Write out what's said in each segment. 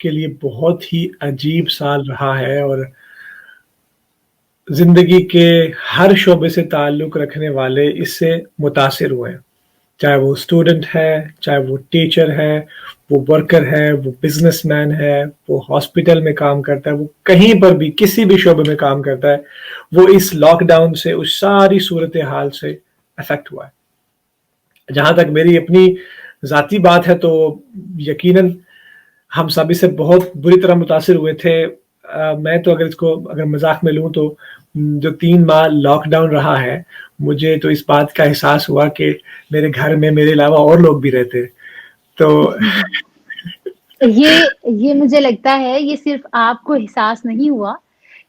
کے لیے بہت ہی عجیب سال رہا ہے اور زندگی کے ہر شعبے سے تعلق رکھنے والے اس سے متاثر ہوئے ہیں، چاہے وہ اسٹوڈنٹ ہے، چاہے وہ ٹیچر ہے، وہ ورکر ہے، وہ بزنس مین ہے، وہ ہاسپٹل میں کام کرتا ہے، وہ کہیں پر بھی کسی بھی شعبے میں کام کرتا ہے، وہ اس لاک ڈاؤن سے، اس ساری صورتحال سے افیکٹ ہوا ہے۔ جہاں تک میری اپنی ذاتی بات ہے تو یقیناً ہم سب اس سے بہت بری طرح متاثر ہوئے تھے۔ میں تو اگر مذاق میں لوں تو جو 3 ماہ لاک ڈاؤن رہا ہے، مجھے تو اس بات کا احساس ہوا کہ میرے گھر میں میرے علاوہ اور لوگ بھی رہتے، تو یہ مجھے لگتا ہے یہ صرف آپ کو احساس نہیں ہوا،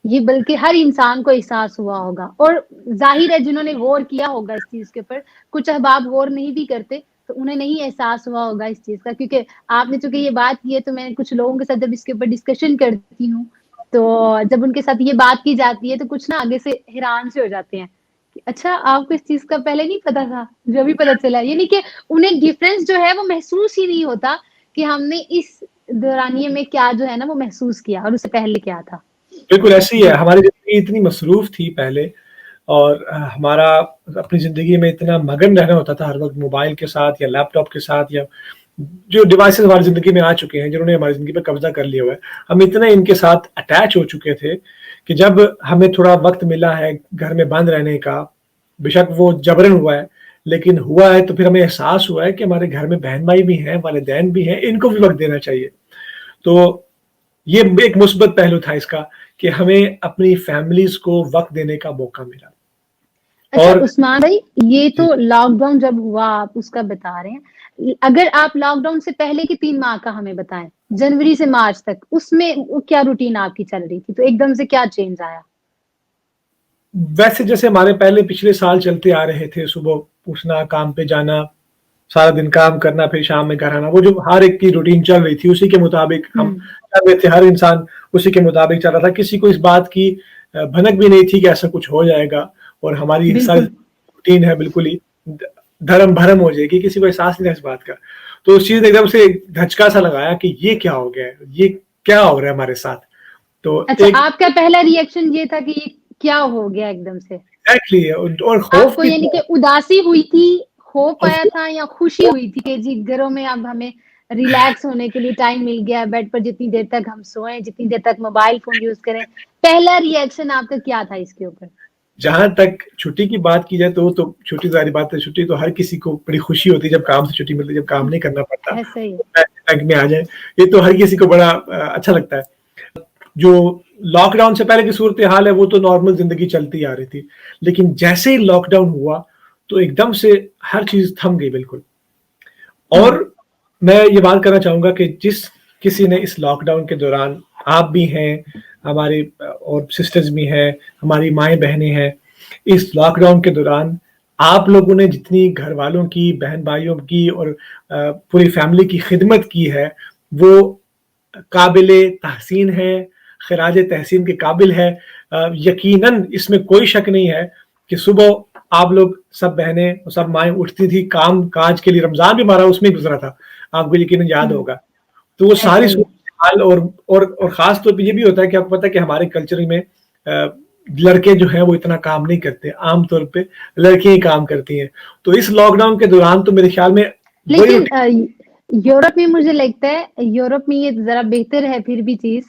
یہ بلکہ ہر انسان کو احساس ہوا ہوگا، اور ظاہر ہے جنہوں نے غور کیا ہوگا اس چیز کے اوپر، کچھ احباب غور نہیں بھی کرتے تو انہیں نہیں احساس ہوا ہوگا اس چیز کا، کیونکہ آپ نے چونکہ یہ بات کی ہے تو میں کچھ لوگوں کے ساتھ جب اس کے اوپر ڈسکشن کرتی ہوں تو جب ان کے ساتھ یہ بات کی جاتی ہے تو کچھ نا آگے سے حیران سے ہو جاتے ہیں کہ اچھا آپ کو اس چیز کا پہلے نہیں پتا تھا، جو بھی پتا چلا، یعنی کہ انہیں ڈفرینس جو ہے وہ محسوس ہی نہیں ہوتا کہ ہم نے اس دورانیے میں کیا جو ہے نا وہ محسوس کیا اور اس سے پہلے کیا تھا۔ بالکل ایسے ہی ہے، ہماری زندگی اتنی مصروف تھی پہلے، اور ہمارا اپنی زندگی میں اتنا مگن رہنا ہوتا تھا ہر وقت موبائل کے ساتھ یا لیپ ٹاپ کے ساتھ، یا جو ڈیوائسز ہماری زندگی میں آ چکے ہیں، جنہوں نے ہماری زندگی پہ قبضہ کر لیا ہوا ہے، ہم اتنے ان کے ساتھ اٹیچ ہو چکے تھے کہ جب ہمیں تھوڑا وقت ملا ہے گھر میں بند رہنے کا، بے شک وہ جبرن ہوا ہے لیکن ہوا ہے، تو پھر ہمیں احساس ہوا ہے کہ ہمارے گھر میں بہن بھائی بھی ہیں، والدین بھی ہیں، ان کو بھی وقت دینا چاہیے۔ تو یہ ایک مثبت پہلو تھا اس کا کہ ہمیں اپنی فیملیز کو وقت دینے کا موقع ملا۔ اچھا اور عثمان بھائی، یہ جی، تو لاک ڈاؤن جب ہوا آپ اس کا بتا رہے ہیں، اگر آپ لاک ڈاؤن سے پہلے کی 3 ماہ کا ہمیں بتائیں، جنوری سے مارچ تک، اس میں کیا روٹین آپ کی چل رہی تھی، تو ایک دم سے کیا چینج آیا؟ ویسے جیسے ہمارے پچھلے سال چلتے آ رہے تھے، صبح اٹھنا، کام پہ جانا، سارا دن کام کرنا، پھر شام میں گھر آنا، وہ جو ہر ایک کی روٹین چل رہی تھی اسی کے مطابق ہم چل رہے تھے، ہر انسان اسی کے مطابق چل رہا تھا، کسی کو اس بات کی بھنک بھی نہیں تھی کہ ایسا کچھ ہو جائے گا اور ہماری ساری بالکل روٹین ہے بالکل ہی دھرم بھرم ہو جائے گی، کسی کو احساس نہیں تھا اس بات کا۔ تو اس چیز نے ایک دم سے دھچکا سا لگایا کہ یہ کیا ہو گیا ہے، یہ کیا ہو رہا ہے ہمارے ساتھ۔ تو اچھا، ایک آپ کا پہلا ری ایکشن یہ تھا کہ یہ کیا ہو گیا ایک دم سے؟ ایگزیکٹلی، اور آپ خوف کو بھی یعنی تھا کہ اداسی ہوئی تھی، خوف اور آیا تھا، یا خوشی ہوئی تھی کہ جی گھروں میں اب ہمیں ریلیکس ہونے کے لیے ٹائم مل گیا، بیڈ پر جتنی دیر تک ہم سوئیں، جتنی دیر تک موبائل فون یوز کریں؟ پہلا ری ایکشن آپ کا کیا تھا اس کے اوپر؟ جہاں تک چھٹی کی بات کی جائے تو چھٹی ظاہری بات ہے، چھٹی تو ہر کسی کو بڑی خوشی ہوتی ہے جب کام سے چھٹی ملتی ہے، جب کام نہیں کرنا پڑتا، ایسا ہی بینک میں آ جائے، یہ تو ہر کسی کو بڑا اچھا لگتا ہے۔ جو لاک ڈاؤن سے پہلے کی صورتحال ہے وہ تو نارمل زندگی چلتی آ رہی تھی، لیکن جیسے ہی لاک ڈاؤن ہوا تو ایک دم سے ہر چیز تھم گئی بالکل۔ ہے۔ اور میں یہ بات کرنا چاہوں گا کہ جس کسی نے اس لاک ڈاؤن کے دوران، آپ بھی ہیں، ہمارے اور سسٹرز بھی ہیں، ہماری مائیں بہنیں ہیں، اس لاک ڈاؤن کے دوران آپ لوگوں نے جتنی گھر والوں کی، بہن بھائیوں کی اور پوری فیملی کی خدمت کی ہے وہ قابل تحسین ہے، خراج تحسین کے قابل ہے۔ یقیناً اس میں کوئی شک نہیں ہے کہ صبح آپ لوگ سب بہنیں اور سب مائیں اٹھتی تھی کام کاج کے لیے، رمضان بھی ہمارا اس میں گزرا تھا، آپ کو یقیناً یاد ہوگا۔ تو وہ ایسا ساری ہی صورتحال اور خاص طور پہ یہ بھی ہوتا ہے کہ آپ کو پتا ہے کہ ہمارے کلچر میں لڑکے جو ہیں وہ اتنا کام نہیں کرتے، عام طور پہ لڑکیاں ہی کام کرتی ہیں۔ تو اس لاک ڈاؤن کے دوران تو میرے خیال میں وہی لیکن روٹین۔ یورپ میں مجھے لگتا ہے یورپ میں یہ ذرا بہتر ہے پھر بھی چیز،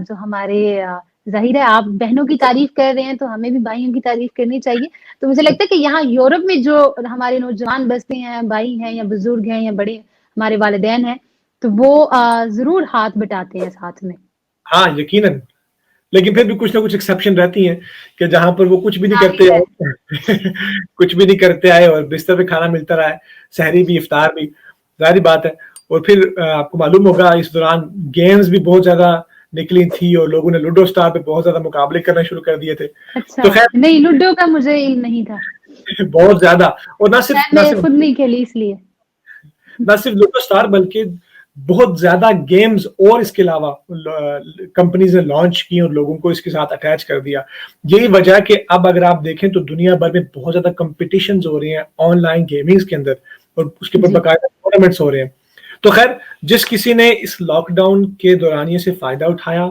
جو ہمارے ظاہر ہے آپ بہنوں کی تعریف کر رہے ہیں تو ہمیں بھی بھائیوں کی تعریف کرنی چاہیے، تو مجھے لگتا ہے کہ یہاں یورپ میں جو ہمارے نوجوان بستے ہیں، بھائی ہیں یا بزرگ ہیں یا بڑے ہمارے والدین ہیں، تو وہ ضرور ہاتھ بٹاتے ہیں ساتھ میں۔ ہاں یقیناً، لیکن پھر بھی کچھ نہ کچھ ایکسیپشن رہتی ہیں کہ جہاں پر وہ کچھ بھی نہیں کرتے ظاہر ہے کچھ بھی نہیں کرتے آئے اور بستر پہ کھانا ملتا رہا ہے، سحری بھی افطار بھی، ظاہری بات ہے۔ اور پھر آپ کو معلوم ہوگا اس دوران گیمز بھی بہت زیادہ نکلی تھی اور لوگوں نے لوڈو اسٹار پہ بہت زیادہ مقابلے کرنا شروع کر دیے تھے۔ اچھا، تو خیر نہیں لوڈو کا مجھے علم نہیں تھا، بہت زیادہ، اور شاید میں خود نہیں کھیلی اس لیے۔ نہ صرف لوڈو اسٹار بلکہ بہت زیادہ گیمز اور اس کے علاوہ کمپنیز نے لانچ کی اور لوگوں کو اس کے ساتھ اٹیچ کر دیا۔ یہی وجہ ہے کہ اب اگر آپ دیکھیں تو دنیا بھر میں بہت زیادہ کمپٹیشنز ہو رہی ہیں آن لائن گیمنگز کے اندر، اور اس کے اوپر جی باقاعدہ ٹورنامنٹس ہو رہے ہیں۔ تو خیر جس کسی نے اس لاک ڈاؤن کے دورانیے سے فائدہ اٹھایا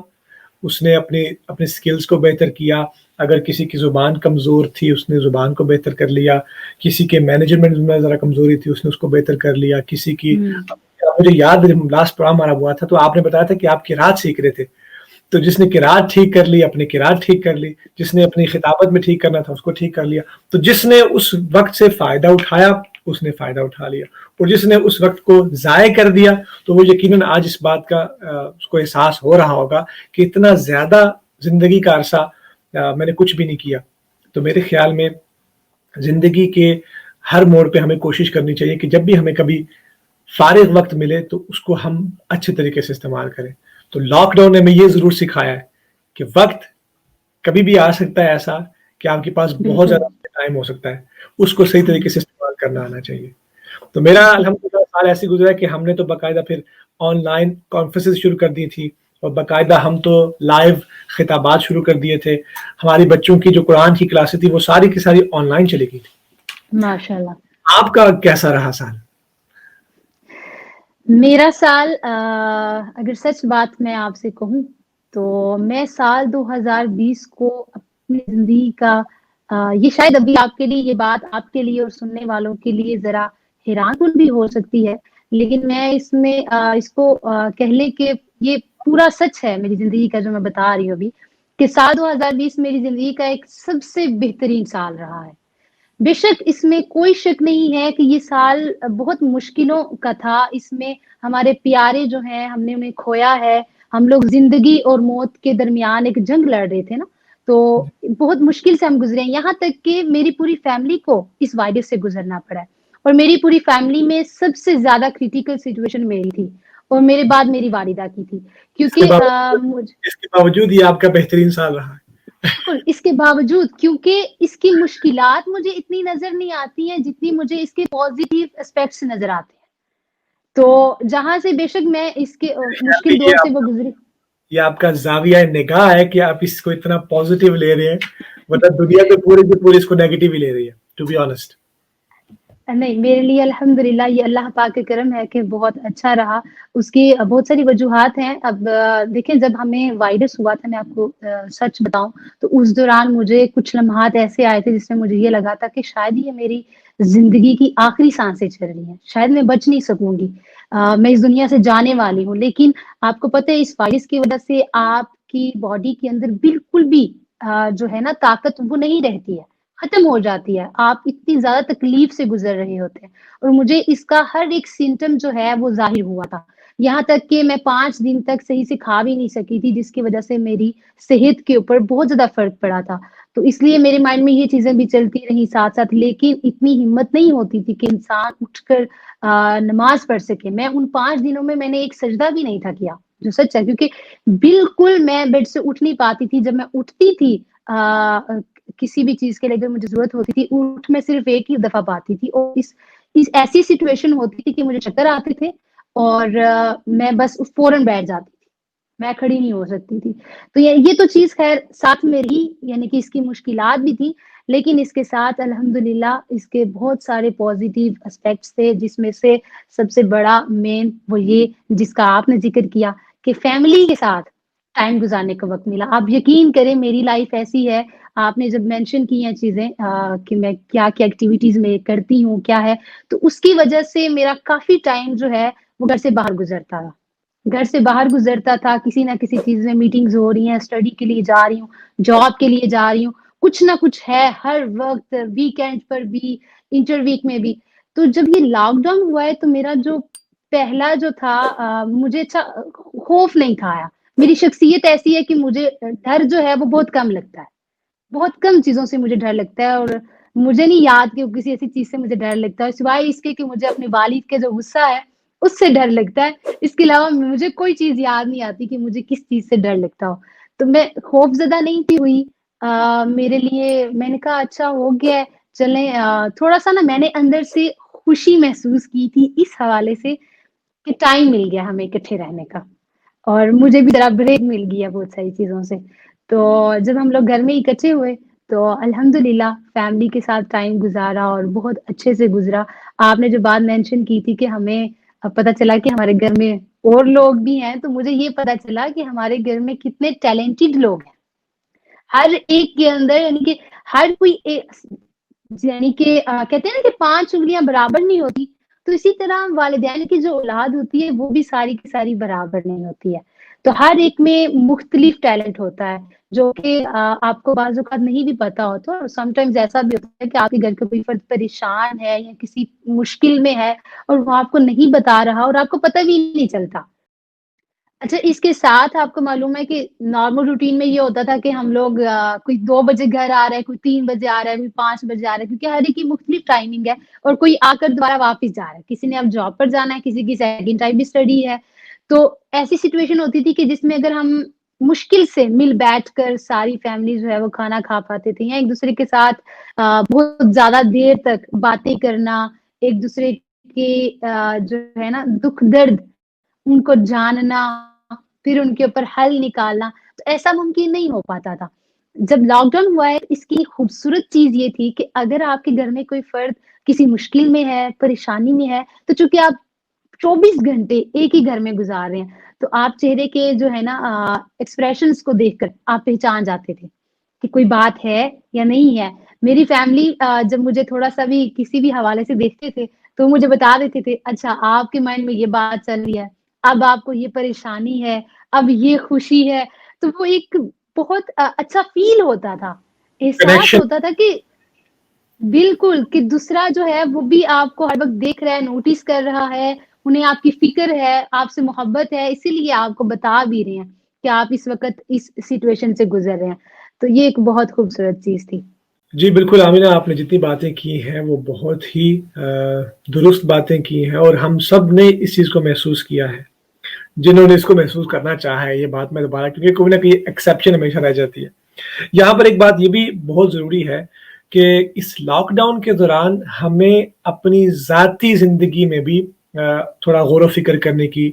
اس نے اپنے سکلز کو بہتر کیا. اگر کسی کی زبان کمزور تھی اس نے زبان کو بہتر کر لیا, کسی کے مینجمنٹ میں ذرا کمزوری تھی اس نے اس کو بہتر کر لیا, کسی کی مجھے یاد لاسٹ پروگرام ہمارا ہوا تھا تو آپ نے بتایا تھا کہ آپ قرات سیکھ رہے تھے, تو جس نے قرات ٹھیک کر لی اپنی قرات ٹھیک کر لی, جس نے اپنی خطابت میں ٹھیک کرنا تھا اس کو ٹھیک کر لیا. تو جس نے اس وقت سے فائدہ اٹھایا اس نے فائدہ اٹھا لیا, اور جس نے اس وقت کو ضائع کر دیا تو وہ یقیناً آج اس بات کا اس کو احساس ہو رہا ہوگا کہ اتنا زیادہ زندگی کا عرصہ میں نے کچھ بھی نہیں کیا. تو میرے خیال میں زندگی کے ہر موڑ پہ ہمیں کوشش کرنی چاہیے کہ جب بھی ہمیں کبھی فارغ وقت ملے تو اس کو ہم اچھے طریقے سے استعمال کریں. تو لاک ڈاؤن نے ہمیں یہ ضرور سکھایا ہے کہ وقت کبھی بھی آ سکتا ہے ایسا کہ آپ کے پاس بہت زیادہ ٹائم ہو سکتا ہے, اس کو صحیح طریقے سے استعمال کرنا آنا چاہیے. تو میرا الحمدللہ سال ایسے گزرا کہ ہم نے تو باقاعدہ پھر آن لائن کانفرنسز شروع کر دی تھی, اور باقاعدہ ہم تو لائیو خطابات شروع کر دیے تھے. ہماری بچوں کی جو قرآن کی کلاسیں تھی وہ ساری کی ساری آن لائن چلی گئی تھی. ماشاءاللہ. آپ کا کیسا رہا سال؟ میرا سال اگر سچ بات میں آپ سے کہوں تو میں سال 2020 کو اپنی زندگی کا یہ شاید ابھی آپ کے لیے یہ بات آپ کے لیے اور سننے والوں کے لیے ذرا حیران کن بھی ہو سکتی ہے, لیکن میں اس میں اس کو کہہ لیں کہ یہ پورا سچ ہے میری زندگی کا جو میں بتا رہی ہوں ابھی, کہ سال 2020 میری زندگی کا ایک سب سے بہترین سال رہا ہے. بے شک اس میں کوئی شک نہیں ہے کہ یہ سال بہت مشکلوں کا تھا, اس میں ہمارے پیارے جو ہیں ہم نے انہیں کھویا ہے, ہم لوگ زندگی اور موت کے درمیان ایک جنگ لڑ رہے تھے نا, تو بہت مشکل سے ہم گزرے ہیں, یہاں تک کہ میری پوری فیملی کو اس وائرس سے گزرنا پڑا ہے, اور میری پوری فیملی میں سب سے زیادہ کریٹیکل سچویشن میری تھی, اور میرے بعد میری والدہ کی تھی, کیونکہ اس کے باوجود یہ آپ کا بہترین سال رہا ہے. بالکل اس کے باوجود, کیونکہ اس کی مشکلات مجھے اتنی نظر نہیں آتی ہیں جتنی مجھے اس کے پازیٹیو اسپیکٹس نظر آتے ہیں. تو جہاں سے بے شک میں اس کے مشکل دور سے وہ گزری. یہ آپ کا زاویہ نگاہ ہے کہ آپ اس کو اتنا پازیٹیو لے رہے ہیں, مطلب دنیا کے پورے کے پورے اس کو نیگیٹو ہی لے رہی ہے, ٹو بی آنےسٹ. نہیں, میرے لیے الحمدللہ یہ اللہ پاک کے کرم ہے کہ بہت اچھا رہا. اس کی بہت ساری وجوہات ہیں. اب دیکھیں جب ہمیں وائرس ہوا تھا, میں آپ کو سچ بتاؤں تو اس دوران مجھے کچھ لمحات ایسے آئے تھے جس میں مجھے یہ لگا تھا کہ شاید یہ میری زندگی کی آخری سانسیں چل رہی ہیں, شاید میں بچ نہیں سکوں گی, میں اس دنیا سے جانے والی ہوں. لیکن آپ کو پتہ ہے اس وائرس کی وجہ سے آپ کی باڈی کے اندر بالکل بھی جو ہے نا طاقت وہ نہیں رہتی ہے, ختم ہو جاتی ہے. آپ اتنی زیادہ تکلیف سے گزر رہے ہوتے ہیں, اور مجھے اس کا ہر ایک سمٹم جو ہے وہ ظاہر ہوا تھا, یہاں تک کہ میں 5 دن تک صحیح سے کھا بھی نہیں سکی تھی, جس کی وجہ سے میری صحت کے اوپر بہت زیادہ فرق پڑا تھا. تو اس لیے میرے مائنڈ میں یہ چیزیں بھی چلتی رہی ساتھ ساتھ, لیکن اتنی ہمت نہیں ہوتی تھی کہ انسان اٹھ کر نماز پڑھ سکے. میں ان 5 دنوں میں نے ایک سجدہ بھی نہیں تھا کیا, جو سچ ہے, کیونکہ بالکل میں بیڈ سے اٹھ نہیں پاتی تھی. جب میں اٹھتی تھی کسی بھی چیز کے لیے اگر مجھے ضرورت ہوتی تھی, اٹھ میں صرف ایک ہی دفعہ پاتی تھی, اور اس ایسی سچویشن ہوتی تھی کہ مجھے چکر آتے تھے اور میں بس فوراً بیٹھ جاتی تھی, میں کھڑی نہیں ہو سکتی تھی. تو یہ تو چیز خیر ساتھ میں رہی, یعنی کہ اس کی مشکلات بھی تھی, لیکن اس کے ساتھ الحمدللہ اس کے بہت سارے پازیٹیو اسپیکٹس تھے, جس میں سے سب سے بڑا مین وہ یہ جس کا آپ نے ذکر کیا کہ فیملی کے ساتھ ٹائم گزارنے کا وقت ملا. آپ یقین کریں میری لائف ایسی ہے, آپ نے جب مینشن کی ہیں چیزیں کہ میں کیا کیا ایکٹیویٹیز میں کرتی ہوں کیا ہے, تو اس کی وجہ سے میرا کافی ٹائم جو ہے وہ گھر سے باہر گزرتا تھا, گھر سے باہر گزرتا تھا. کسی نہ کسی چیز میں میٹنگز ہو رہی ہیں, اسٹڈی کے لیے جا رہی ہوں, جاب کے لیے جا رہی ہوں, کچھ نہ کچھ ہے ہر وقت, ویکینڈ پر بھی, انٹر ویک میں بھی. تو جب یہ لاک ڈاؤن ہوا ہے تو میرا جو پہلا جو تھا مجھے اچھا خوف نہیں تھا آیا. میری شخصیت ایسی ہے کہ مجھے ڈر جو ہے وہ بہت کم لگتا ہے, بہت کم چیزوں سے مجھے ڈر لگتا ہے, اور مجھے نہیں یاد کہ کسی ایسی چیز سے مجھے ڈر لگتا ہے سوائے اس کے کہ مجھے اپنے والد کے جو غصہ ہے اس سے ڈر لگتا ہے. اس کے علاوہ مجھے کوئی چیز یاد نہیں آتی کہ مجھے کس چیز سے ڈر لگتا ہو. تو میں خوف زدہ نہیں تھی ہوئی. میرے لیے میں نے کہا اچھا ہو گیا ہے, چلیں تھوڑا سا نا میں نے اندر سے خوشی محسوس کی تھی اس حوالے سے کہ ٹائم مل گیا ہمیں اکٹھے رہنے کا, اور مجھے بھی ذرا بریک مل گیا بہت ساری چیزوں سے. تو جب ہم لوگ گھر میں اکٹھے ہوئے تو الحمدللہ فیملی کے ساتھ ٹائم گزارا اور بہت اچھے سے گزرا. آپ نے جو بات مینشن کی تھی کہ ہمیں پتہ چلا کہ ہمارے گھر میں اور لوگ بھی ہیں، تو مجھے یہ پتہ چلا کہ ہمارے گھر میں کتنے ٹیلنٹڈ لوگ ہیں۔ ہر ایک کے اندر یعنی کہ ہر کوئی یعنی کہ کہتے ہیں نا کہ 5 انگلیاں برابر نہیں ہوتی، تو اسی طرح والدین کی جو اولاد ہوتی ہے وہ بھی ساری کی ساری برابر نہیں ہوتی ہے۔ تو ہر ایک میں مختلف ٹیلنٹ ہوتا ہے جو کہ آپ کو بعض اوقات نہیں بھی پتا ہوتا، اور سم ٹائمز ایسا بھی ہوتا ہے کہ آپ کے گھر کا کوئی فرد پریشان ہے یا کسی مشکل میں ہے اور وہ آپ کو نہیں بتا رہا اور آپ کو پتہ بھی نہیں چلتا۔ اچھا، اس کے ساتھ آپ کو معلوم ہے کہ نارمل روٹین میں یہ ہوتا تھا کہ ہم لوگ کوئی 2 بجے گھر آ رہا ہے، کوئی 3 بجے آ رہا ہے، کوئی 5 بجے آ رہا ہے، کیونکہ ہر ایک کی مختلف ٹائمنگ ہے اور کوئی آ کر دوبارہ واپس جا رہا ہے۔ کسی نے اب جاب پر جانا ہے، کسی کی سیکنڈ ٹائم اسٹڈی ہے۔ تو ایسی سچویشن ہوتی تھی کہ جس میں اگر ہم مشکل سے مل بیٹھ کر ساری فیملی جو ہے وہ کھانا کھا پاتے تھے یا ایک دوسرے کے ساتھ بہت زیادہ دیر تک باتیں کرنا، ایک دوسرے کے جو ہے نا دکھ درد ان کو جاننا، پھر ان کے اوپر حل نکالنا، تو ایسا ممکن نہیں ہو پاتا تھا۔ جب لاک ڈاؤن ہوا ہے، اس کی خوبصورت چیز یہ تھی کہ اگر آپ کے گھر میں کوئی فرد کسی مشکل میں ہے، پریشانی میں ہے، تو چونکہ آپ 24 گھنٹے ایک ہی گھر میں گزار رہے ہیں، تو آپ چہرے کے جو ہے نا ایکسپریشنز کو دیکھ کر آپ پہچان جاتے تھے کہ کوئی بات ہے یا نہیں ہے۔ میری فیملی جب مجھے تھوڑا سا بھی کسی بھی حوالے سے دیکھتے تھے تو مجھے بتا دیتے تھے، اچھا آپ کے مائنڈ میں یہ بات چل رہی ہے، اب آپ کو یہ پریشانی ہے، اب یہ خوشی ہے۔ تو وہ ایک بہت اچھا فیل ہوتا تھا، احساس کنیکشن ہوتا تھا کہ بالکل کہ دوسرا جو ہے وہ بھی آپ کو ہر وقت دیکھ رہا ہے، نوٹس کر رہا ہے، انہیں آپ کی فکر ہے، آپ سے محبت ہے، اسی لیے آپ کو بتا بھی رہے ہیں کہ آپ اس وقت اس سچویشن سے گزر رہے ہیں۔ تو یہ ایک بہت خوبصورت چیز تھی۔ جی بالکل آمینہ، آپ نے جتنی باتیں کی ہیں وہ بہت ہی درست باتیں کی ہیں اور ہم سب نے اس چیز کو محسوس کیا ہے، جنہوں نے اس کو محسوس کرنا چاہا ہے۔ یہ بات میں دوبارہ، کیونکہ کوئی نہ کوئی ایکسیپشن ہمیشہ رہ جاتی ہے۔ یہاں پر ایک بات یہ بھی بہت ضروری ہے کہ اس لاک ڈاؤن کے دوران ہمیں اپنی ذاتی زندگی میں بھی تھوڑا غور و فکر کرنے کی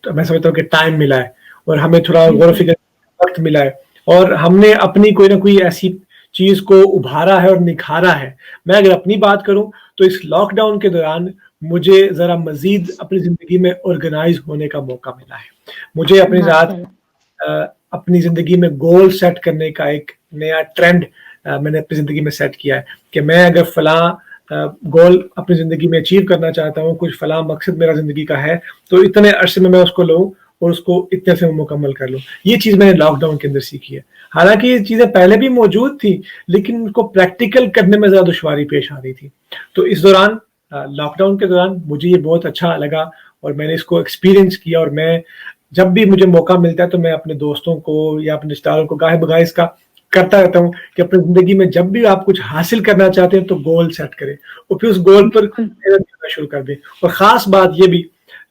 میں سمجھتا ہوں کہ ٹائم ملا ہے، اور ہمیں تھوڑا غور و بالکل فکر کا وقت ملا ہے، اور ہم نے اپنی کوئی نہ کوئی ایسی چیز کو ابھارا ہے اور نکھارا ہے۔ میں اگر اپنی بات کروں تو اس لاک ڈاؤن کے دوران مجھے ذرا مزید اپنی زندگی میں آرگنائز ہونے کا موقع ملا ہے۔ مجھے اپنی ذات ماشاء اللہ۔ اپنی زندگی میں گول سیٹ کرنے کا ایک نیا ٹرینڈ میں نے اپنی زندگی میں سیٹ کیا ہے کہ میں اگر فلاں گول اپنی زندگی میں اچیو کرنا چاہتا ہوں، کچھ فلاں مقصد میرا زندگی کا ہے، تو اتنے عرصے میں اس کو لوں اور اس کو اتنے سے مکمل کر لوں۔ یہ چیز میں نے لاک ڈاؤن کے اندر سیکھی ہے۔ حالانکہ یہ چیزیں پہلے بھی موجود تھی، لیکن ان کو پریکٹیکل کرنے میں زیادہ دشواری پیش آ رہی تھی۔ تو اس دوران لاک ڈاؤن کے دوران مجھے یہ بہت اچھا لگا اور میں نے اس کو ایکسپیرینس کیا، اور میں جب بھی مجھے موقع ملتا ہے تو میں اپنے دوستوں کو یا اپنے رشتہ داروں کو گاہے بگاہے اس کا کرتا رہتا ہوں کہ اپنی زندگی میں جب بھی آپ کچھ حاصل کرنا چاہتے ہیں تو گول سیٹ کریں اور پھر اس گول پر بالکل محنت کرنا شروع کر دیں۔ اور خاص بات یہ بھی،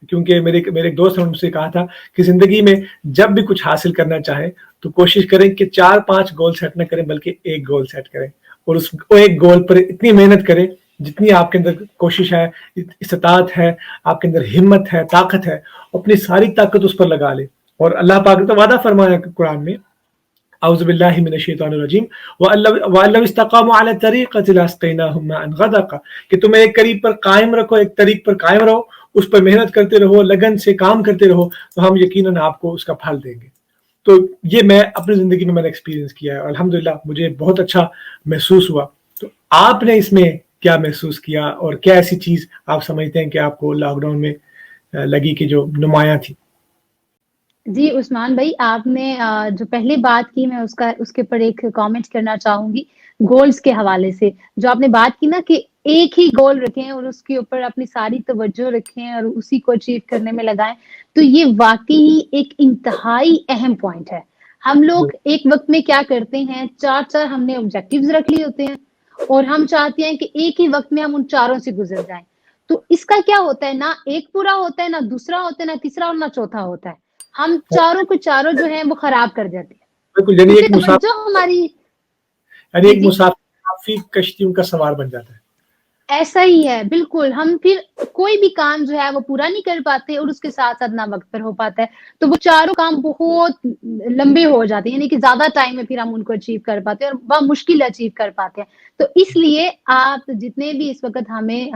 کیونکہ میرے ایک دوست نے مجھ سے کہا تھا کہ زندگی میں جب بھی کچھ حاصل کرنا چاہیں تو کوشش کریں کہ 4-5 گول سیٹ نہ کریں بلکہ ایک گول سیٹ کریں، اور اس ایک گول پر اتنی محنت کریں جتنی آپ کے اندر کوشش ہے، استطاعت ہے، آپ کے اندر ہمت ہے، طاقت ہے، اپنی ساری طاقت اس پر لگا لیں۔ اور اللہ پاک نے تو وعدہ فرمایا قرآن میں، اعوذ باللہ من الشیطان الرجیم، وَأَن لَوْ اسْتَقَامُوا عَلَى الطَّرِيقَةِ لَأَسْقَيْنَاهُم مَاءً غَدَقًا، کہ تم ایک طریق پر قائم رکھو، ایک طریق پر قائم رہو، اس پر محنت کرتے رہو، لگن سے کام کرتے رہو، تو ہم یقیناً آپ کو اس کا پھل دیں گے۔ تو یہ میں اپنی زندگی میں نے ایکسپیرینس کیا ہے اور الحمدللہ مجھے بہت اچھا محسوس ہوا۔ تو آپ نے اس میں کیا محسوس کیا اور کیا ایسی چیز آپ سمجھتے ہیں کہ آپ کو لاک ڈاؤن میں لگی کہ جو نمایاں تھی؟ جی عثمان بھائی، آپ نے جو پہلے بات کی میں اس کے اوپر ایک کامنٹ کرنا چاہوں گی گولز کے حوالے سے۔ جو آپ نے بات کی نا کہ ایک ہی گول رکھیں اور اس کے اوپر اپنی ساری توجہ رکھیں اور اسی کو اچیو کرنے میں لگائیں، تو یہ واقعی ایک انتہائی اہم پوائنٹ ہے۔ ہم لوگ ایک وقت میں کیا کرتے ہیں، 4 ہم نے آبجیکٹیوز رکھ لیے ہوتے ہیں اور ہم چاہتے ہیں کہ ایک ہی وقت میں ہم ان 4 سے گزر جائیں۔ تو اس کا کیا ہوتا ہے، نہ ایک پورا ہوتا ہے، نہ دوسرا ہوتا ہے، نہ تیسرا اور نہ چوتھا ہوتا ہے۔ ہم چاروں جو ہیں وہ خراب کر دیتے ہیں، بالکل، یعنی اس ایک سے توجہ ہماری یعنی جی ایک جی مسافر کافی کشتیوں کا سوار بن جاتا ہے۔ ایسا ہی ہے بالکل. ہم پھر کوئی بھی کام جو ہے وہ پورا نہیں کر پاتے اور اس کے ساتھ ساتھ نہ وقت پر ہو پاتا ہے, تو وہ چاروں کام بہت لمبے ہو جاتے ہیں, یعنی کہ زیادہ ٹائم میں پھر ہم ان کو اچیو کر پاتے ہیں اور بہت مشکل اچیو کر پاتے ہیں. تو اس لیے آپ جتنے بھی اس وقت ہمیں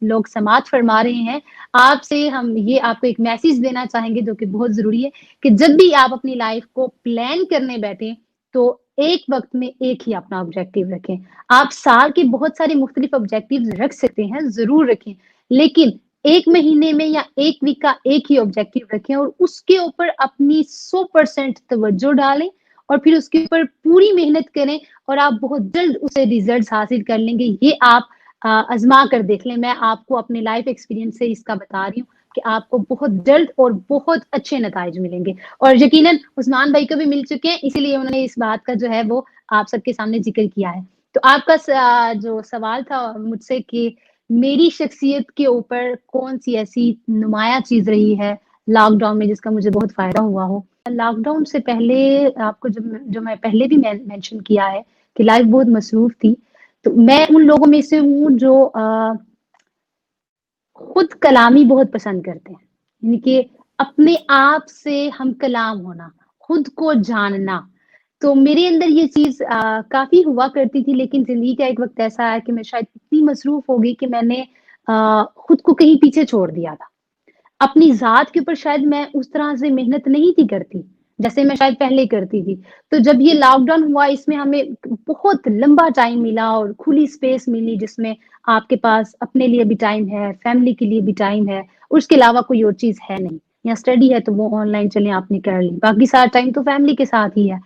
لوگ سماعت فرما رہے ہیں, آپ سے ہم یہ آپ کو ایک میسج دینا چاہیں گے جو کہ بہت ضروری ہے کہ جب بھی آپ اپنی لائف کو پلان کرنے بیٹھیں تو ایک وقت میں ایک ہی اپنا آبجیکٹو رکھیں. آپ سال کے بہت سارے مختلف آبجیکٹیو رکھ سکتے ہیں, ضرور رکھیں, لیکن ایک مہینے میں یا ایک ویک کا ایک ہی آبجیکٹیو رکھیں اور اس کے اوپر اپنی 100% توجہ ڈالیں اور پھر اس کے اوپر پوری محنت کریں اور آپ بہت جلد اسے ریزلٹس حاصل کر لیں گے. یہ آپ آزما کر دیکھ لیں. میں آپ کو اپنے لائف ایکسپیرینس سے اس کا بتا رہی ہوں کہ آپ کو بہت جلد اور بہت اچھے نتائج ملیں گے, اور یقیناً عثمان بھائی کو بھی مل چکے ہیں, اسی لیے انہوں نے اس بات کا جو ہے وہ آپ سب کے سامنے ذکر کیا ہے. تو آپ کا جو سوال تھا مجھ سے کہ میری شخصیت کے اوپر کون سی ایسی نمایاں چیز رہی ہے لاک ڈاؤن میں جس کا مجھے بہت فائدہ ہوا ہو. لاک ڈاؤن سے پہلے آپ کو جو میں پہلے بھی مینشن کیا ہے کہ لائف بہت مصروف تھی, تو میں ان لوگوں میں سے ہوں جو خود کلامی بہت پسند کرتے ہیں, یعنی کہ اپنے آپ سے ہم کلام ہونا, خود کو جاننا. تو میرے اندر یہ چیز کافی ہوا کرتی تھی, لیکن زندگی کا ایک وقت ایسا ہے کہ میں شاید اتنی مصروف ہو گئی کہ میں نے خود کو کہیں پیچھے چھوڑ دیا تھا. اپنی ذات کے اوپر شاید میں اس طرح سے محنت نہیں تھی کرتی جیسے میں شاید پہلے کرتی تھی. تو جب یہ لاک ڈاؤن ہوا, اس میں ہمیں بہت لمبا ٹائم ملا اور کھلی اسپیس ملی جس میں آپ کے پاس اپنے لیے بھی ٹائم ہے, فیملی کے لیے بھی ٹائم ہے, اس کے علاوہ کوئی اور چیز ہے نہیں. یا اسٹڈی ہے تو وہ آن لائن چلیں آپ نے کر لی, باقی سارا ٹائم تو فیملی کے ساتھ ہی ہے.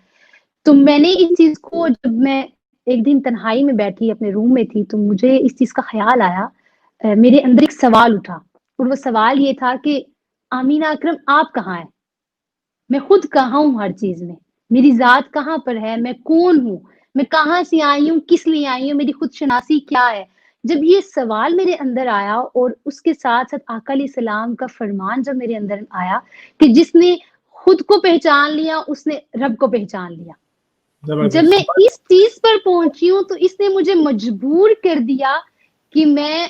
تو میں نے اس چیز کو جب میں ایک دن تنہائی میں بیٹھی اپنے روم میں تھی تو مجھے اس چیز کا خیال آیا, میرے اندر ایک سوال اٹھا, اور وہ سوال یہ تھا کہ آمینہ اکرم آپ کہاں ہیں, میں خود کہاں ہوں, ہر چیز میں میری ذات کہاں پر ہے, میں کون ہوں, میں کہاں سے آئی ہوں, کس لیے آئی ہوں, میری خود شناسی کیا ہے. جب یہ سوال میرے اندر آیا اور اس کے ساتھ ساتھ آقا علیہ السلام کا فرمان جب میرے اندر آیا کہ جس نے خود کو پہچان لیا اس نے رب کو پہچان لیا, جب میں اس چیز پر پہنچی ہوں تو اس نے مجھے مجبور کر دیا کہ میں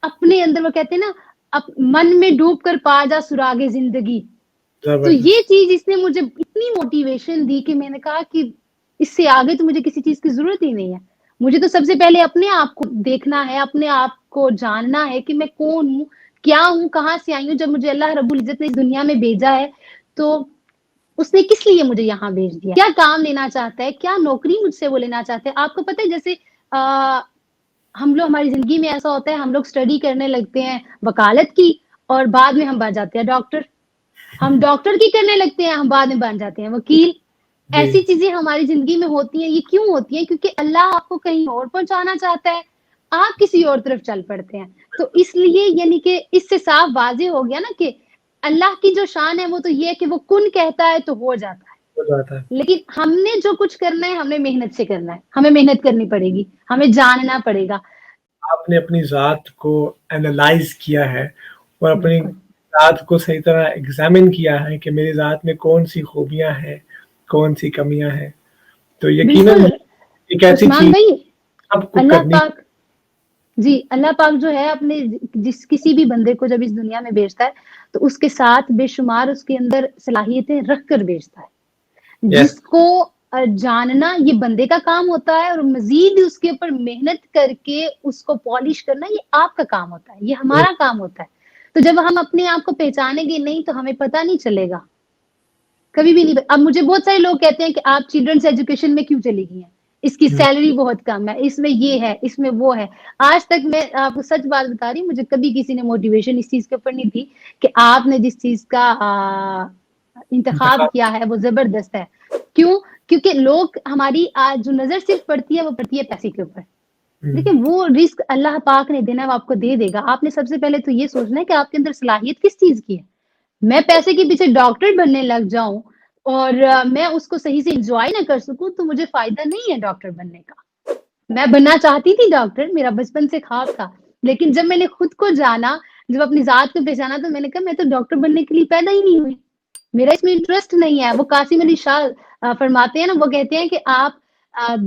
اپنے اندر, وہ کہتے ہیں نا من میں ڈوب کر پا جا سراغ زندگی, تو یہ چیز اس نے مجھے اتنی موٹیویشن دی کہ میں نے کہا کہ اس سے آگے تو مجھے کسی چیز کی ضرورت ہی نہیں ہے. مجھے تو سب سے پہلے اپنے آپ کو دیکھنا ہے, اپنے آپ کو جاننا ہے کہ میں کون ہوں, کیا ہوں, کہاں سے آئی ہوں. جب مجھے اللہ رب العزت نے اس دنیا میں بھیجا ہے تو اس نے کس لیے مجھے یہاں بھیج دیا, کیا کام لینا چاہتا ہے, کیا نوکری مجھ سے وہ لینا چاہتا ہے. آپ کو پتہ ہے جیسے ہم لوگ, ہماری زندگی میں ایسا ہوتا ہے ہم لوگ اسٹڈی کرنے لگتے ہیں وکالت کی اور بعد میں ہم بن جاتے ہیں ڈاکٹر, ہم ڈاکٹر کی کرنے لگتے ہیں ہم بعد میں بن جاتے ہیں وکیل. ایسی چیزیں ہماری زندگی میں ہوتی ہیں. یہ کیوں ہوتی ہیں؟ کیونکہ اللہ آپ کو کہیں اور پہنچانا چاہتا ہے, آپ کسی اور طرف چل پڑتے ہیں. تو اس لیے یعنی کہ اس سے صاف واضح ہو گیا نا کہ اللہ کی جو شان ہے وہ تو یہ ہے کہ وہ کن کہتا ہے تو ہو جاتا ہے, لیکن ہم نے جو کچھ کرنا ہے ہمیں محنت سے کرنا ہے, ہمیں محنت کرنی پڑے گی, ہمیں جاننا پڑے گا. آپ نے اپنی ذات کو اینالائز کیا ہے اور اپنی ذات کو صحیح طرح ایگزامن کیا ہے کہ میری ذات میں کون سی خوبیاں ہیں, کون سی کمیاں ہیں. تو یقیناً ایک ایسی عثمان چیز بھائی, سب کو اللہ کرنی. پاک جی, اللہ پاک جو ہے اپنے کسی بھی بندے کو جب اس دنیا میں بھیجتا ہے تو اس کے ساتھ بے شمار اس کے اندر صلاحیتیں رکھ کر بھیجتا ہے, جس کو جاننا یہ بندے کا کام ہوتا ہے, اور مزید اس کے اوپر محنت کر کے اس کو پالش کرنا یہ آپ کا کام ہوتا ہے, یہ ہمارا کام ہوتا ہے. تو جب ہم اپنے آپ کو پہچانیں گے نہیں تو ہمیں پتہ نہیں چلے گا, کبھی بھی نہیں. اب مجھے بہت سارے لوگ کہتے ہیں کہ آپ چلڈرنس ایجوکیشن میں کیوں چلی گئی ہیں, اس کی سیلری بہت کم ہے, اس میں یہ ہے, اس میں وہ ہے. آج تک میں آپ کو سچ بات بتا رہی ہوں, مجھے کبھی کسی نے موٹیویشن اس چیز کے اوپر نہیں دی کہ آپ نے جس چیز کا انتخاب کیا ہے وہ زبردست ہے. کیوں؟ کیونکہ لوگ, ہماری آج جو نظر صرف پڑتی ہے وہ پڑتی ہے پیسے کے اوپر, لیکن وہ رزق اللہ پاک نے دینا ہے, وہ آپ کو دے دے گا. آپ نے سب سے پہلے تو یہ سوچنا ہے کہ آپ کے اندر صلاحیت کس چیز کی ہے. میں پیسے کے پیچھے ڈاکٹر بننے لگ جاؤں اور میں اس کو صحیح سے انجوائے نہ کر سکوں تو مجھے فائدہ نہیں ہے ڈاکٹر بننے کا. میں بننا چاہتی تھی ڈاکٹر, میرا بچپن سے خواب تھا, لیکن جب میں نے خود کو جانا, جب اپنی ذات کو پہچانا تو میں نے کہا میں تو ڈاکٹر بننے کے لیے پیدا ہی نہیں ہوئی, میرا اس میں انٹرسٹ نہیں ہے. وہ قاسم علی شاہ فرماتے ہیں نا, وہ کہتے ہیں کہ آپ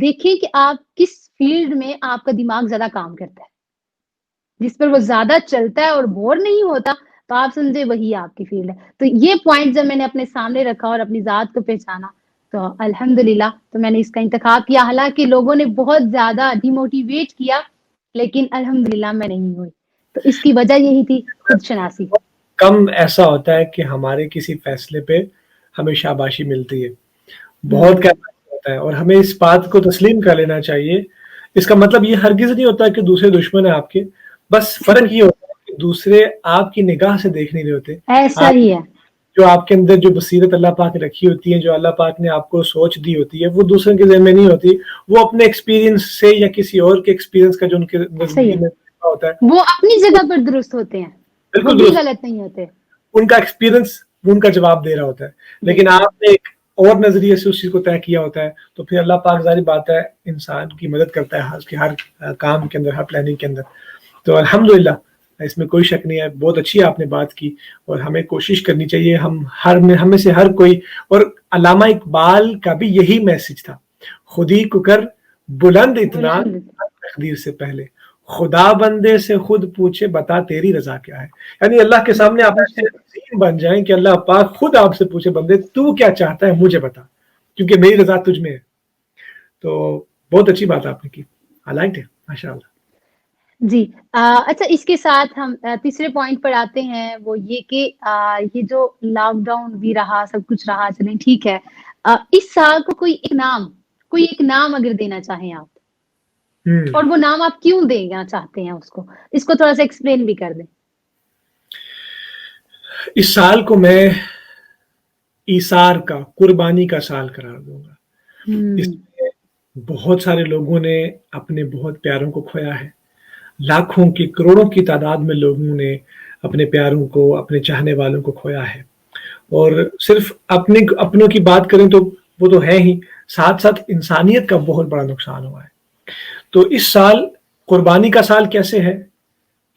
دیکھیں کہ آپ کس فیلڈ میں آپ کا دماغ زیادہ کام کرتا ہے. جس پر وہ زیادہ چلتا ہے اور بور نہیں ہوتا، تو آپ سمجھے وہی آپ کی فیلڈ ہے۔ تو یہ پوائنٹ جب میں نے اپنے سامنے رکھا اور اپنی ذات کو پہچانا، تو الحمدللہ تو میں نے اس کا انتخاب کیا، حالانکہ لوگوں نے بہت زیادہ ڈیموٹیویٹ کیا، لیکن الحمدللہ میں نہیں ہوئی۔ تو اس کی وجہ یہی تھی خود شناسی۔ کم ایسا ہوتا ہے کہ ہمارے کسی فیصلے پہ ہمیں شاباشی ملتی ہے، بہت ہوں، کم ہوتا ہے، اور ہمیں اس بات کو تسلیم کر لینا چاہیے۔ اس کا مطلب یہ ہرگز نہیں ہوتا کہ دوسرے دشمن ہیں آپ کے، بس فرق یہ ہوتا ہے کہ دوسرے آپ کی نگاہ سے دیکھ نہیں رہے ہوتے، ایسا آپ ہی ہے۔ جو آپ کے اندر جو بصیرت اللہ پاک نے رکھی ہوتی ہے، جو اللہ پاک نے آپ کو سوچ دی ہوتی ہے، وہ دوسرے کے ذہن میں نہیں ہوتی، وہ اپنے ایکسپیرینس سے یا کسی اور کے ایکسپیرینس کا جو ان کے صحیح زندگی ہے، میں ہوتا ہے وہ اپنی جگہ پر درست ہوتے ہیں، وہ بالکل بھی درست، غلط نہیں ہوتے۔ ان کا ایکسپیرینس ان کا جواب دے رہا ہوتا ہے، لیکن بالکل، آپ نے ایک اور نظریے سے اس چیز کو طے کیا ہوتا ہے، تو پھر اللہ پاک ظاہر بات ہے انسان کی مدد کرتا ہے اس کے ہر کام کے اندر، ہر پلاننگ کے اندر۔ تو الحمدللہ اس میں کوئی شک نہیں ہے، بہت اچھی آپ نے بات کی، اور ہمیں کوشش کرنی چاہیے، ہم میں سے ہر کوئی، اور علامہ اقبال کا بھی یہی میسج تھا، خودی کو کر بلند اتنا بلند، تقدیر سے پہلے، خدا بندے سے خود پوچھے بتا تیری رضا کیا ہے، یعنی اللہ کے سامنے آپ بے ایسے شک، عظیم بن جائیں کہ اللہ پاک خود آپ سے پوچھے بندے تو کیا چاہتا ہے مجھے بتا، کیونکہ میری رضا تجھ میں ہے۔ تو بہت اچھی بات آپ نے کی، آئی لائک اٹ، ماشاء اللہ۔ جی۔ اچھا، اس کے ساتھ ہم تیسرے پوائنٹ پر آتے ہیں، وہ یہ کہ یہ جو لاک ڈاؤن بھی رہا، سب کچھ رہا، چلیں ٹھیک ہے، اس سال کو کوئی ایک نام اگر دینا چاہیں آپ، اور وہ نام آپ کیوں دینا چاہتے ہیں اس کو تھوڑا سا ایکسپلین بھی کر دیں۔ اس سال کو میں ایثار کا، قربانی کا سال قرار دوں گا۔ اس ہوں، میں بہت سارے لوگوں نے اپنے بہت پیاروں کو کھویا ہے، لاکھوں کی، کروڑوں کی تعداد میں لوگوں نے اپنے پیاروں کو، اپنے چاہنے والوں کو کھویا ہے، اور صرف اپنوں کی بات کریں تو وہ تو ہے ہی، ساتھ ساتھ انسانیت کا بہت بڑا نقصان ہوا ہے۔ تو اس سال قربانی کا سال کیسے ہے؟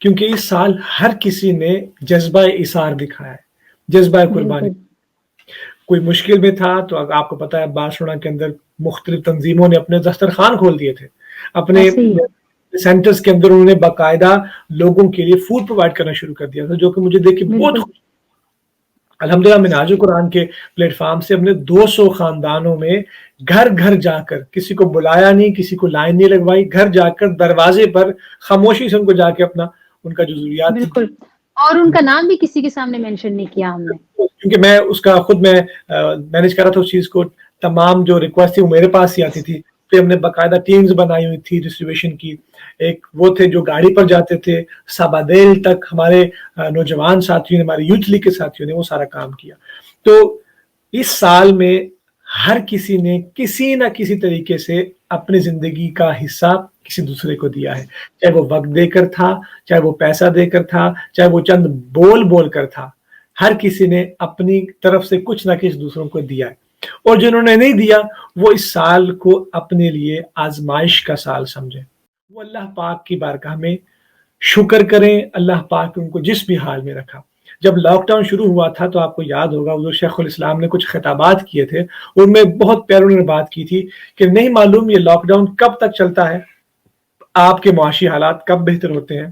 کیونکہ اس سال ہر کسی نے جذبہ ایثار دکھایا ہے، جذبہ قربانی۔ بالکل، کوئی مشکل میں تھا تو آپ کو پتا ہے بارسلونا کے اندر مختلف تنظیموں نے اپنے دسترخوان کھول دیے تھے، اپنے ایسے ہی ہے۔ سینٹرز کے اندر انہوں نے باقاعدہ لوگوں کے لیے فوڈ پرووائڈ کرنا شروع کر دیا تھا، جو کہ مجھے دیکھ کے بہت بالکل، خوش۔ الحمدللہ میں ناجو قرآن کے پلیٹ فارم سے ہم نے 200 خاندانوں میں گھر گھر جا کر، کسی کو بلایا نہیں، کسی کو لائن نہیں لگوائی، گھر جا کر دروازے پر خاموشی سے ان کو جا کے ان کا جو ضروریات تھی، بالکل، اور ان کا نام بھی کسی کے سامنے مینشن نہیں کیا ہم نے۔ کیونکہ میں اس کا خود میں مینج کر رہا تھا اس چیز کو، تمام جو ریکویسٹ تھی وہ میرے پاس ہی آتی تھی، پھر ہم نے باقاعدہ ٹیمز بنائی ہوئی تھی ڈسٹریبیوشن کی، ایک وہ تھے جو گاڑی پر جاتے تھے، سابادیل تک ہمارے نوجوان ساتھیوں نے، ہمارے یوتھ لیگ کے ساتھیوں نے وہ سارا کام کیا۔ تو اس سال میں ہر کسی نے کسی نہ کسی طریقے سے اپنی زندگی کا حصہ کسی دوسرے کو دیا ہے، چاہے وہ وقت دے کر تھا، چاہے وہ پیسہ دے کر تھا، چاہے وہ چند بول کر تھا، ہر کسی نے اپنی طرف سے کچھ نہ کچھ دوسروں کو دیا ہے، اور جنہوں نے نہیں دیا وہ اس سال کو اپنے لیے آزمائش کا سال سمجھیں، وہ اللہ پاک کی بارگاہ میں شکر کریں، اللہ پاک ان کو جس بھی حال میں رکھا۔ جب لاک ڈاؤن شروع ہوا تھا تو آپ کو یاد ہوگا حضور شیخ الاسلام نے کچھ خطابات کیے تھے، ان میں بہت پیاروں نے بات کی تھی کہ نہیں معلوم یہ لاک ڈاؤن کب تک چلتا ہے، آپ کے معاشی حالات کب بہتر ہوتے ہیں،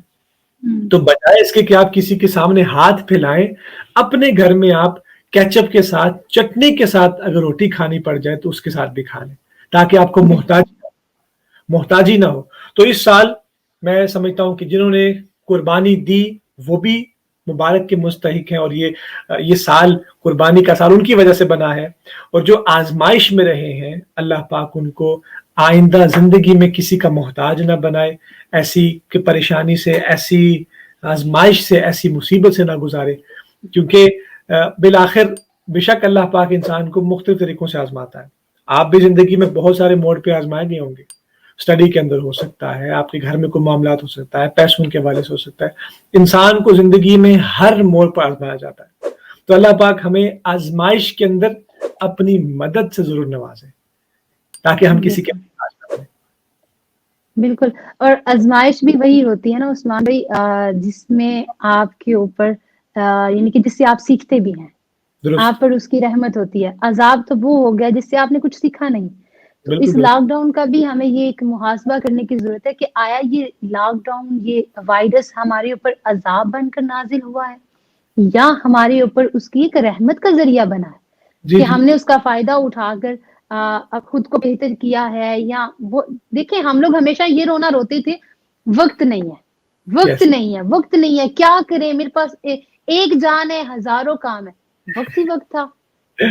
تو بجائے اس کے کہ آپ کسی کے سامنے ہاتھ پھیلائیں، اپنے گھر میں آپ کیچپ کے ساتھ، چٹنی کے ساتھ اگر روٹی کھانی پڑ جائے تو اس کے ساتھ بھی کھا لیں، تاکہ آپ کو محتاجی نہ ہو۔ تو اس سال میں سمجھتا ہوں کہ جنہوں نے قربانی دی وہ بھی مبارک کے مستحق ہیں، اور یہ سال قربانی کا سال ان کی وجہ سے بنا ہے، اور جو آزمائش میں رہے ہیں اللہ پاک ان کو آئندہ زندگی میں کسی کا محتاج نہ بنائے، ایسی کہ پریشانی سے، ایسی آزمائش سے، ایسی مصیبت سے نہ گزارے، کیونکہ بالآخر بے شک اللہ پاک انسان کو مختلف طریقوں سے آزماتا ہے۔ آپ بھی زندگی میں بہت سارے موڑ پہ آزمائے گئے ہوں گے، اسٹڈی کے اندر ہو سکتا ہے، آپ کے گھر میں کوئی معاملات ہو سکتا ہے، پیسوں کے حوالے سے ہو سکتا ہے، انسان کو زندگی میں ہر موڑ پر آزمایا جاتا ہے، تو اللہ پاک ہمیں آزمائش کے اندر اپنی مدد سے ضرور نوازے تاکہ ہم کسی کے محتاج نہ بنیں۔ بالکل، اور آزمائش بھی وہی ہوتی ہے نا عثمان بھائی، جس میں آپ کے اوپر یعنی کہ جس سے آپ سیکھتے بھی ہیں، درست، آپ پر اس کی رحمت ہوتی ہے۔ عذاب تو وہ ہو گیا جس سے آپ نے کچھ سیکھا نہیں، تو بالکل، اس بالکل। لاک ڈاؤن کا بھی ہمیں یہ ایک محاسبہ کرنے کی ضرورت ہے کہ آیا یہ لاک ڈاؤن، یہ وائرس ہمارے اوپر عذاب بن کر نازل ہوا ہے یا ہمارے اوپر اس کی ایک رحمت کا ذریعہ بنا ہے جی، کہ جی۔ ہم نے اس کا فائدہ اٹھا کر خود کو بہتر کیا ہے. یا وہ دیکھیں ہم لوگ ہمیشہ یہ رونا روتے تھے وقت نہیں ہے، وقت یس، نہیں ہے، وقت نہیں ہے، کیا کریں، میرے پاس ایک جان ہے ہزاروں کام ہے. وقت ہی وقت تھا،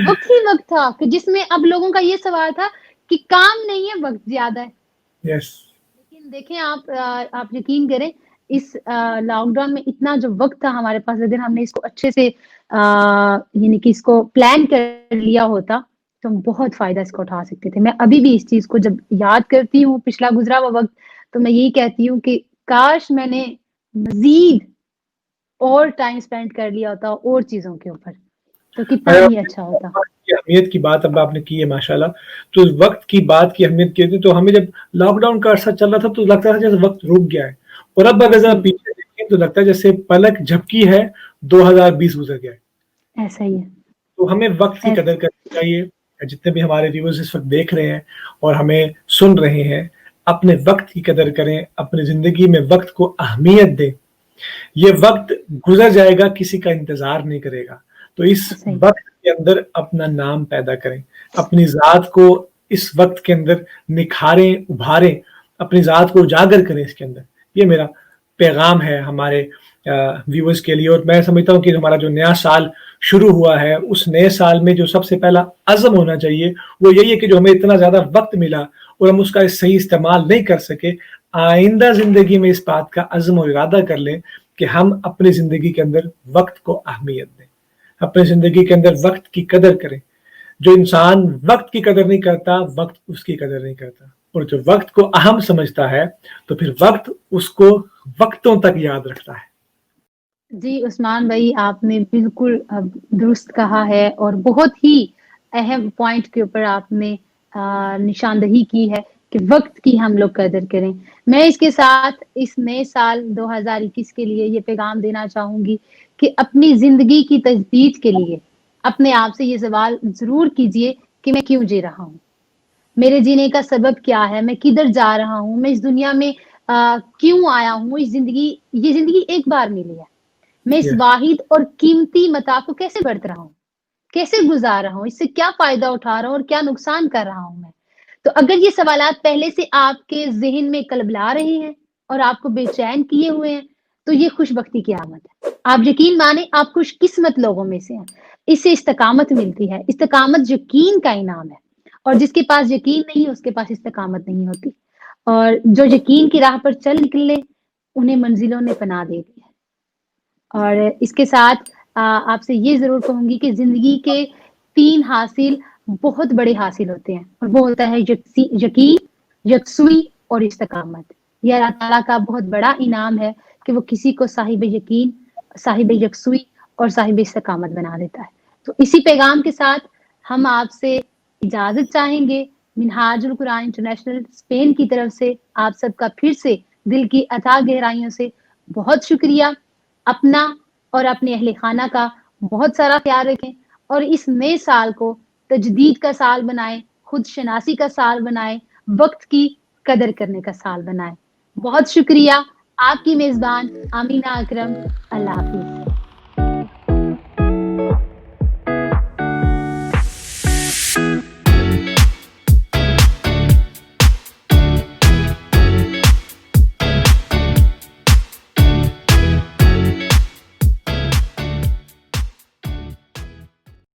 وقت ہی وقت تھا کہ جس میں اب لوگوں کا یہ سوال تھا کہ کام نہیں ہے وقت زیادہ ہے. یس، لیکن دیکھیں آپ یقین کریں اس لاک ڈاؤن میں اتنا جو وقت تھا ہمارے پاس، اگر ہم نے اس کو اچھے سے یعنی کہ اس کو پلان کر لیا ہوتا تو ہم بہت فائدہ اس کو اٹھا سکتے تھے. میں ابھی بھی اس چیز کو جب یاد کرتی ہوں پچھلا گزرا ہوا وقت تو میں یہی کہتی ہوں کہ کاش میں نے مزید اور ٹائم سپینڈ کر لیا ہوتا اور چیزوں کے اوپر تو کتنا ہی اچھا ہوتا. کی اہمیت کی بات اب آپ نے کی ہے ماشاءاللہ. تو وقت کی بات کی اہمیت کی تھی تو ہمیں جب لاک ڈاؤن کا عرصہ چل رہا تھا تو لگتا تھا جیسے وقت رک گیا ہے، اور اب اگر ذرا جی پیچھے دیکھیں تو لگتا ہے جیسے پلک جھپکی ہے 2020 گزر گیا ہے. ایسا ہی ہے. تو ہمیں وقت کی قدر کرنی چاہیے. جتنے بھی ہمارے ویورز اس وقت دیکھ رہے ہیں اور ہمیں سن رہے ہیں، اپنے وقت کی قدر کریں، اپنی زندگی میں وقت کو اہمیت دیں. یہ وقت گزر جائے گا، کسی کا انتظار نہیں کرے گا. تو اس ایسا ہی وقت کے اندر اپنا نام پیدا کریں، اپنی ذات کو اس وقت کے اندر نکھاریں، ابھاریں، اپنی ذات کو اجاگر کریں اس کے اندر. یہ میرا پیغام ہے ہمارے ویورز کے لیے. اور میں سمجھتا ہوں کہ ہمارا جو نیا سال شروع ہوا ہے اس نئے سال میں جو سب سے پہلا عزم ہونا چاہیے وہ یہی ہے کہ جو ہمیں اتنا زیادہ وقت ملا اور ہم اس کا صحیح استعمال نہیں کر سکے، آئندہ زندگی میں اس بات کا عزم اور ارادہ کر لیں کہ ہم اپنی زندگی کے اندر وقت کو اہمیت دیں، اپنی زندگی کے اندر وقت کی قدر کریں. جو انسان وقت کی قدر نہیں کرتا وقت اس کی قدر نہیں کرتا، اور جو وقت کو اہم سمجھتا ہے تو پھر وقت اس کو وقتوں تک یاد رکھتا ہے. جی عثمان بھائی آپ نے بالکل درست کہا ہے اور بہت ہی اہم پوائنٹ کے اوپر آپ نے نشاندہی کی ہے کہ وقت کی ہم لوگ قدر کریں. میں اس کے ساتھ اس نئے سال 2021 کے لیے یہ پیغام دینا چاہوں گی کہ اپنی زندگی کی تجدید کے لیے اپنے آپ سے یہ سوال ضرور کیجئے کہ میں کیوں جی رہا ہوں، میرے جینے کا سبب کیا ہے، میں کدھر جا رہا ہوں، میں اس دنیا میں کیوں آیا ہوں. یہ زندگی ایک بار ملی ہے، میں اس Yes. واحد اور قیمتی متاع کو کیسے برت رہا ہوں، کیسے گزار رہا ہوں، اس سے کیا فائدہ اٹھا رہا ہوں اور کیا نقصان کر رہا ہوں میں. تو اگر یہ سوالات پہلے سے آپ کے ذہن میں قلبلا رہے ہیں اور آپ کو بے چین کیے ہوئے ہیں تو یہ خوش بختی کی علامت ہے. آپ یقین مانیں آپ خوش قسمت لوگوں میں سے ہیں. اس سے استقامت ملتی ہے. استقامت یقین کا انعام ہے، اور جس کے پاس یقین نہیں اس کے پاس استقامت نہیں ہوتی. اور جو یقین کی راہ پر چل نکلے انہیں منزلوں نے پناہ دے دی ہے. اور اس کے ساتھ آپ سے یہ ضرور کہوں گی کہ زندگی کے 3 حاصل بہت بڑے حاصل ہوتے ہیں، اور وہ ہوتا ہے یقین، یکسوئی اور استقامت. یہ اللہ تعالیٰ کا بہت بڑا انعام ہے کہ وہ کسی کو صاحب یقین، صاحب یکسوئی اور صاحب استقامت بنا دیتا ہے. تو اسی پیغام کے ساتھ ہم آپ سے اجازت چاہیں گے. منہاج القرآن انٹرنیشنل اسپین کی طرف سے آپ سب کا پھر سے دل کی اتھاہ گہرائیوں سے بہت شکریہ. اپنا اور اپنے اہل خانہ کا بہت سارا خیال رکھیں اور اس نئے سال کو تجدید کا سال بنائیں، خود شناسی کا سال بنائیں، وقت کی قدر کرنے کا سال بنائیں. بہت شکریہ. آپ کی میزبان آمینہ اکرم. اللہ حافظ.